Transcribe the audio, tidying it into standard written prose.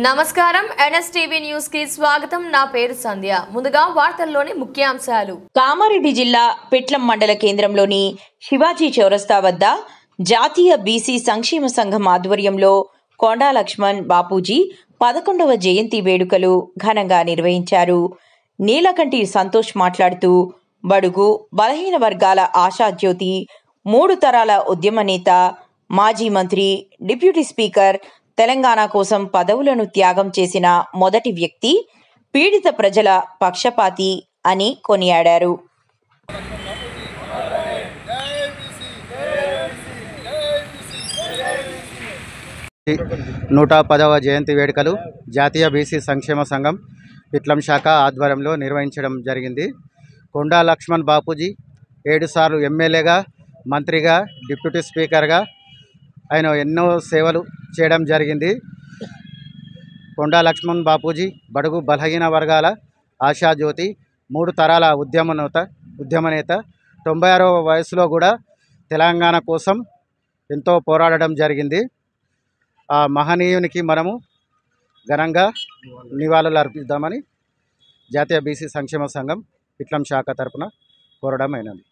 నమస్కారం NSTV news కి స్వాగతం। నా పేరు సంధ్య। ముందుగా వార్తల్లోని ముఖ్యాంశాలు। కామారెడ్డి జిల్లా పిట్లం మండల కేంద్రంలోని శివాజీ చౌరస్తా వద్ద జాతీయ బీసీ సంక్షేమ సంఘం ఆధ్వర్యంలో కొండా లక్ష్మణ్ బాపూజీ 11వ జయంతి వేడుకలు ఘనంగా నిర్వహించారు। నీలకంఠి సంతోష్ మాట్లాడుతూ బడుగు బలహీన వర్గాల ఆశాజ్యోతి, 3 తరాల ఉద్యమ నేత, మాజీ మంత్రి, డిప్యూటీ స్పీకర్, తెలంగాణ కోసం పదవులను త్యాగం చేసిన మొదటి వ్యక్తి, పీడిత ప్రజల పక్షపాతి అని కొనియాడారు। 110వ జయంతి వేడుకలు జాతీయ బీసీ సంక్షేమ సంఘం పిట్లం శాఖ ఆధ్వర్యంలో నిర్వహించడం జరిగింది। కొండా లక్ష్మణ్ బాపూజీ 7 సార్లు ఎమ్మెల్యేగా, మంత్రిగా, డిప్యూటీ స్పీకర్గా ఆయన ఎన్నో సేవలు చేయడం జరిగింది। కొండా లక్ష్మణ్ బాపూజీ బడుగు బలహీన వర్గాల ఆశాజ్యోతి, 3 తరాల ఉద్యమ నేత, 96వ వయసులో కూడా తెలంగాణ కోసం ఎంతో పోరాడడం జరిగింది। ఆ మహనీయునికి మనము ఘనంగా నివాళులు అర్పిద్దామని జాతీయ బీసీ సంక్షేమ సంఘం పిట్లం శాఖ తరపున కోరడం అయినది।